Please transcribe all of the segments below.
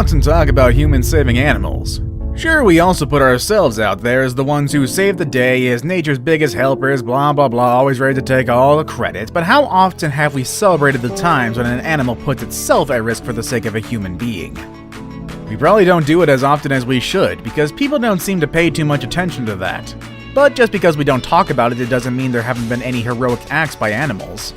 often talk about humans saving animals. Sure, we also put ourselves out there as the ones who save the day, as nature's biggest helpers, blah blah blah, always ready to take all the credit, but how often have we celebrated the times when an animal puts itself at risk for the sake of a human being? We probably don't do it as often as we should, because people don't seem to pay too much attention to that. But just because we don't talk about it, it doesn't mean there haven't been any heroic acts by animals.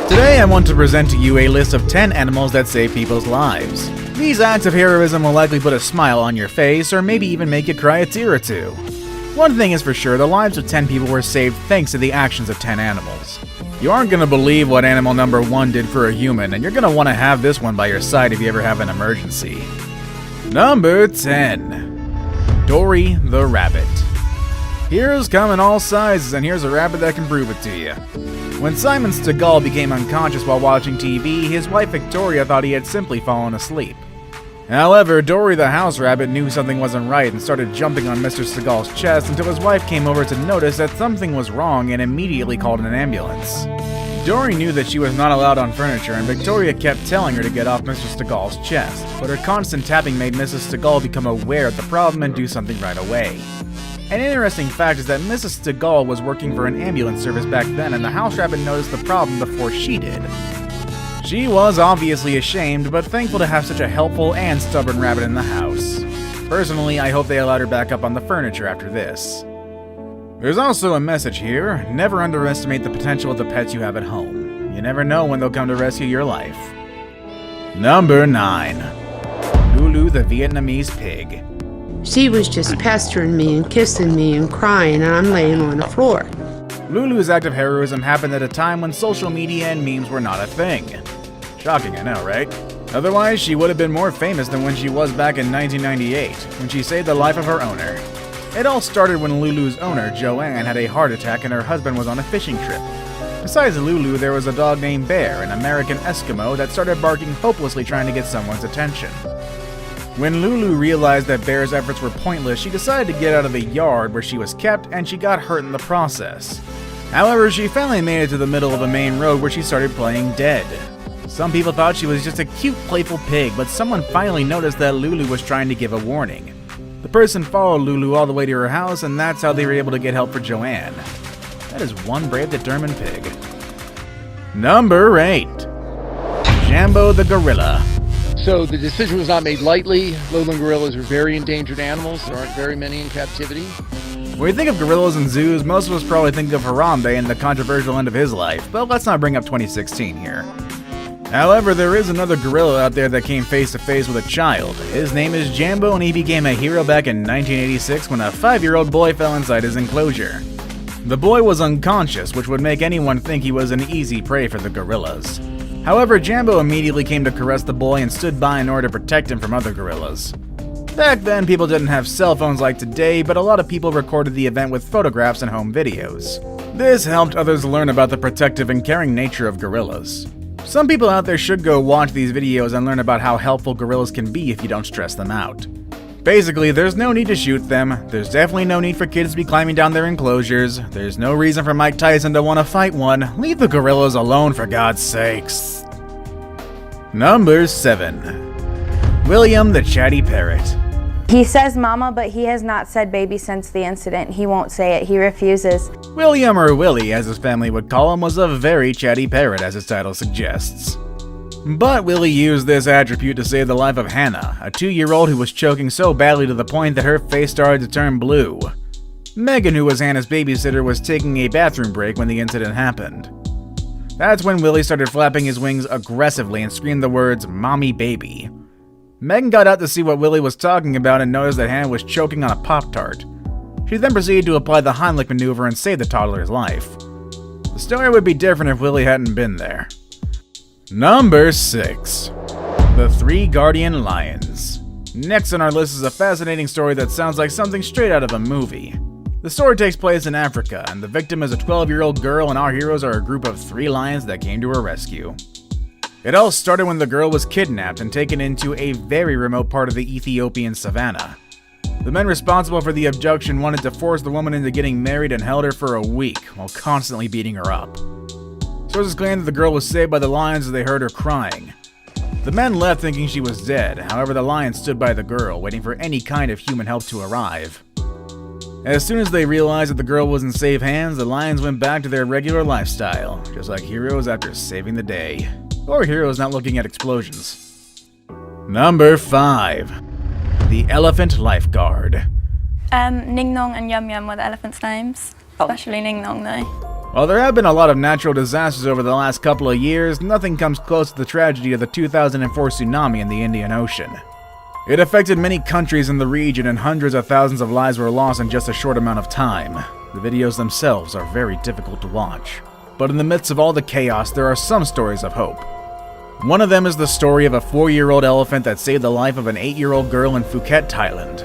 Today I want to present to you a list of 10 animals that save people's lives. These acts of heroism will likely put a smile on your face, or maybe even make you cry a tear or two. One thing is for sure, the lives of 10 people were saved thanks to the actions of 10 animals. You aren't gonna believe what animal number 1 did for a human, and you're gonna want to have this one by your side if you ever have an emergency. Number 10. Dory the Rabbit. Heroes come in all sizes, and here's a rabbit that can prove it to you. When Simon Seagal became unconscious while watching TV, his wife Victoria thought he had simply fallen asleep. However, Dory the house rabbit knew something wasn't right and started jumping on Mr. Seagal's chest until his wife came over to notice that something was wrong and immediately called an ambulance. Dory knew that she was not allowed on furniture, and Victoria kept telling her to get off Mr. Seagal's chest, but her constant tapping made Mrs. Seagal become aware of the problem and do something right away. An interesting fact is that Mrs. Seagal was working for an ambulance service back then, and the house rabbit noticed the problem before she did. She was obviously ashamed, but thankful to have such a helpful and stubborn rabbit in the house. Personally, I hope they allowed her back up on the furniture after this. There's also a message here: never underestimate the potential of the pets you have at home. You never know when they'll come to rescue your life. Number 9. Lulu the Vietnamese Pig. She was just pestering me and kissing me and crying, and I'm laying on the floor. Lulu's act of heroism happened at a time when social media and memes were not a thing. Shocking, I know, right? Otherwise, she would have been more famous than when she was back in 1998, when she saved the life of her owner. It all started when Lulu's owner, Joanne, had a heart attack and her husband was on a fishing trip. Besides Lulu, there was a dog named Bear, an American Eskimo, that started barking hopelessly trying to get someone's attention. When Lulu realized that Bear's efforts were pointless, she decided to get out of the yard where she was kept, and she got hurt in the process. However, she finally made it to the middle of a main road where she started playing dead. Some people thought she was just a cute, playful pig, but someone finally noticed that Lulu was trying to give a warning. The person followed Lulu all the way to her house, and that's how they were able to get help for Joanne. That is one brave, determined pig. Number 8. Jambo the Gorilla. So the decision was not made lightly. Lowland gorillas are very endangered animals. There aren't very many in captivity. When we think of gorillas in zoos, most of us probably think of Harambe and the controversial end of his life, but let's not bring up 2016 here. However, there is another gorilla out there that came face to face with a child. His name is Jambo, and he became a hero back in 1986 when a 5-year-old boy fell inside his enclosure. The boy was unconscious, which would make anyone think he was an easy prey for the gorillas. However, Jambo immediately came to caress the boy and stood by in order to protect him from other gorillas. Back then, people didn't have cell phones like today, but a lot of people recorded the event with photographs and home videos. This helped others learn about the protective and caring nature of gorillas. Some people out there should go watch these videos and learn about how helpful gorillas can be if you don't stress them out. Basically, there's no need to shoot them, there's definitely no need for kids to be climbing down their enclosures, there's no reason for Mike Tyson to want to fight one. Leave the gorillas alone, for God's sakes. Number 7. William the Chatty Parrot. He says mama, but he has not said baby since the incident. He won't say it. He refuses. William, or Willie as his family would call him, was a very chatty parrot, as his title suggests. But Willie used this attribute to save the life of Hannah, a 2-year-old who was choking so badly to the point that her face started to turn blue. Megan, who was Hannah's babysitter, was taking a bathroom break when the incident happened. That's when Willie started flapping his wings aggressively and screamed the words, "Mommy baby." Megan got out to see what Willie was talking about and noticed that Hannah was choking on a Pop-Tart. She then proceeded to apply the Heimlich maneuver and save the toddler's life. The story would be different if Willie hadn't been there. Number 6. The 3 Guardian Lions. Next on our list is a fascinating story that sounds like something straight out of a movie. The story takes place in Africa, and the victim is a 12-year-old girl, and our heroes are a group of 3 lions that came to her rescue. It all started when the girl was kidnapped and taken into a very remote part of the Ethiopian savannah. The men responsible for the abduction wanted to force the woman into getting married and held her for a week, while constantly beating her up. Sources claim that the girl was saved by the lions as they heard her crying. The men left thinking she was dead, however the lion stood by the girl, waiting for any kind of human help to arrive. As soon as they realized that the girl was in safe hands, the lions went back to their regular lifestyle, just like heroes after saving the day. Or heroes not looking at explosions. Number 5. The Elephant Lifeguard. Ning Nong and Yum Yum were the elephants' names, especially Ning Nong though. While there have been a lot of natural disasters over the last couple of years, nothing comes close to the tragedy of the 2004 tsunami in the Indian Ocean. It affected many countries in the region and hundreds of thousands of lives were lost in just a short amount of time. The videos themselves are very difficult to watch. But in the midst of all the chaos, there are some stories of hope. One of them is the story of a 4-year-old elephant that saved the life of an 8-year-old girl in Phuket, Thailand.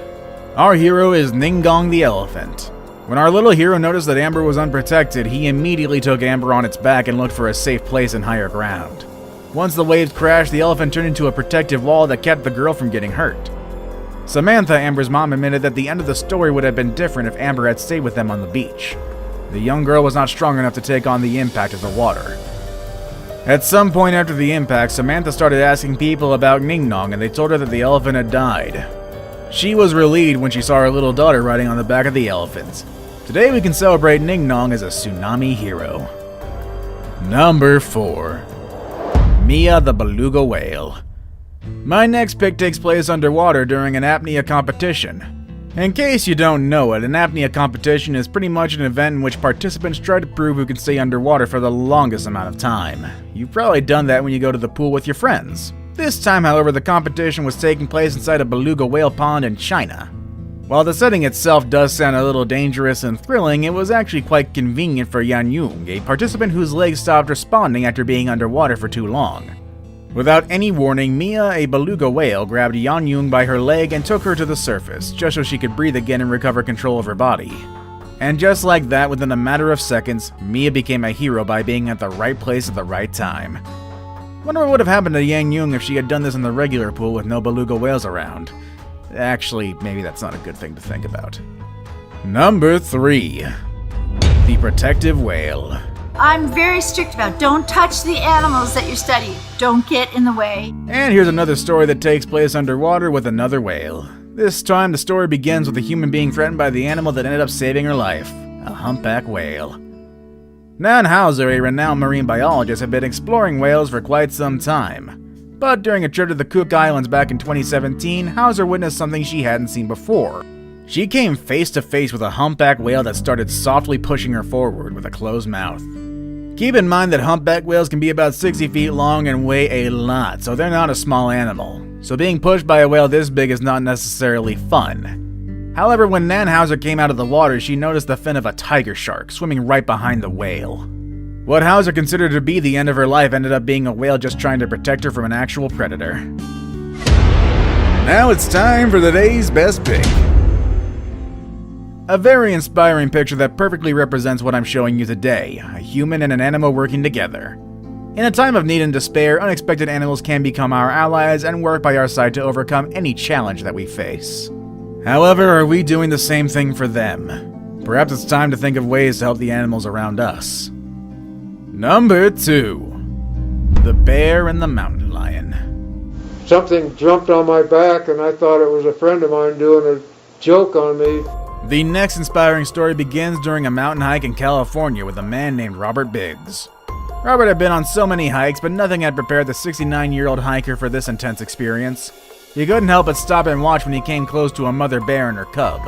Our hero is Ningong the elephant. When our little hero noticed that Amber was unprotected, he immediately took Amber on its back and looked for a safe place and higher ground. Once the waves crashed, the elephant turned into a protective wall that kept the girl from getting hurt. Samantha, Amber's mom, admitted that the end of the story would have been different if Amber had stayed with them on the beach. The young girl was not strong enough to take on the impact of the water. At some point after the impact, Samantha started asking people about Ning Nong and they told her that the elephant had died. She was relieved when she saw her little daughter riding on the back of the elephant. Today we can celebrate Ning Nong as a tsunami hero. Number 4. Mia the Beluga Whale. My next pick takes place underwater during an apnea competition. In case you don't know it, an apnea competition is pretty much an event in which participants try to prove who can stay underwater for the longest amount of time. You've probably done that when you go to the pool with your friends. This time, however, the competition was taking place inside a beluga whale pond in China. While the setting itself does sound a little dangerous and thrilling, it was actually quite convenient for Yan Yung, a participant whose legs stopped responding after being underwater for too long. Without any warning, Mia, a beluga whale, grabbed Yan Yung by her leg and took her to the surface, just so she could breathe again and recover control of her body. And just like that, within a matter of seconds, Mia became a hero by being at the right place at the right time. Wonder what would have happened to Yan Yung if she had done this in the regular pool with no beluga whales around. Actually, maybe that's not a good thing to think about. Number 3. The Protective Whale. I'm very strict about don't touch the animals that you study. Don't get in the way. And here's another story that takes place underwater with another whale. This time the story begins with a human being threatened by the animal that ended up saving her life, a humpback whale. Nan Hauser, a renowned marine biologist, had been exploring whales for quite some time. But during a trip to the Cook Islands back in 2017, Hauser witnessed something she hadn't seen before. She came face to face with a humpback whale that started softly pushing her forward with a closed mouth. Keep in mind that humpback whales can be about 60 feet long and weigh a lot, so they're not a small animal. So being pushed by a whale this big is not necessarily fun. However, when Nan Hauser came out of the water, she noticed the fin of a tiger shark swimming right behind the whale. What Hauser considered to be the end of her life ended up being a whale just trying to protect her from an actual predator. Now it's time for the day's best pick. A very inspiring picture that perfectly represents what I'm showing you today, a human and an animal working together. In a time of need and despair, unexpected animals can become our allies and work by our side to overcome any challenge that we face. However, are we doing the same thing for them? Perhaps it's time to think of ways to help the animals around us. Number 2. The Bear and the Mountain Lion. Something jumped on my back and I thought it was a friend of mine doing a joke on me. The next inspiring story begins during a mountain hike in California with a man named Robert Biggs. Robert had been on so many hikes, but nothing had prepared the 69-year-old hiker for this intense experience. He couldn't help but stop and watch when he came close to a mother bear and her cub.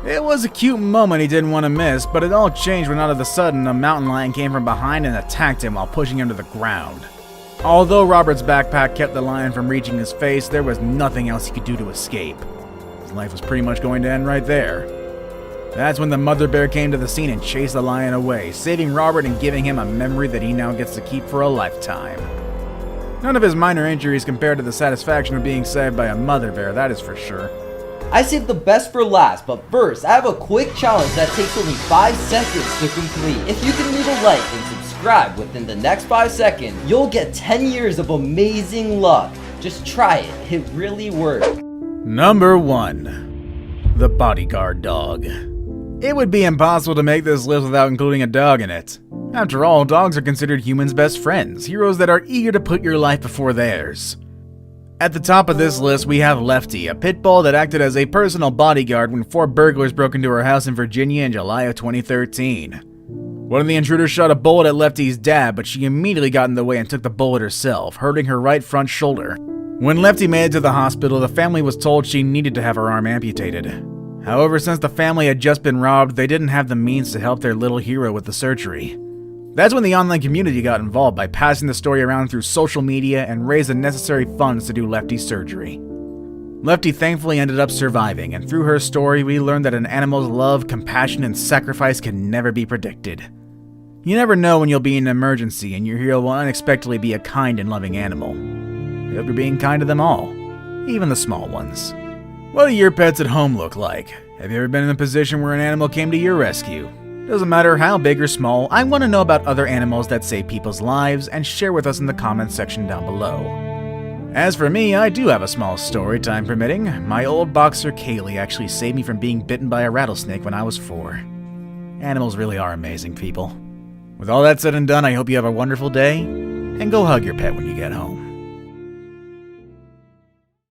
It was a cute moment he didn't want to miss, but it all changed when all of a sudden a mountain lion came from behind and attacked him while pushing him to the ground. Although Robert's backpack kept the lion from reaching his face, there was nothing else he could do to escape. His life was pretty much going to end right there. That's when the mother bear came to the scene and chased the lion away, saving Robert and giving him a memory that he now gets to keep for a lifetime. None of his minor injuries compared to the satisfaction of being saved by a mother bear, that is for sure. I saved the best for last, but first, I have a quick challenge that takes only 5 seconds to complete. If you can leave a like and subscribe within the next 5 seconds, you'll get 10 years of amazing luck. Just try it, it really works. Number 1. The Bodyguard Dog. It would be impossible to make this list without including a dog in it. After all, dogs are considered humans' best friends, heroes that are eager to put your life before theirs. At the top of this list, we have Lefty, a pit bull that acted as a personal bodyguard when 4 burglars broke into her house in Virginia in July of 2013. One of the intruders shot a bullet at Lefty's dad, but she immediately got in the way and took the bullet herself, hurting her right front shoulder. When Lefty made it to the hospital, the family was told she needed to have her arm amputated. However, since the family had just been robbed, they didn't have the means to help their little hero with the surgery. That's when the online community got involved by passing the story around through social media and raised the necessary funds to do Lefty's surgery. Lefty thankfully ended up surviving, and through her story, we learned that an animal's love, compassion, and sacrifice can never be predicted. You never know when you'll be in an emergency, and your hero will unexpectedly be a kind and loving animal. I hope you're being kind to them all, even the small ones. What do your pets at home look like? Have you ever been in a position where an animal came to your rescue? Doesn't matter how big or small, I want to know about other animals that save people's lives, and share with us in the comments section down below. As for me, I do have a small story, time permitting. My old boxer Kaylee actually saved me from being bitten by a rattlesnake when I was 4. Animals really are amazing, people. With all that said and done, I hope you have a wonderful day, and go hug your pet when you get home.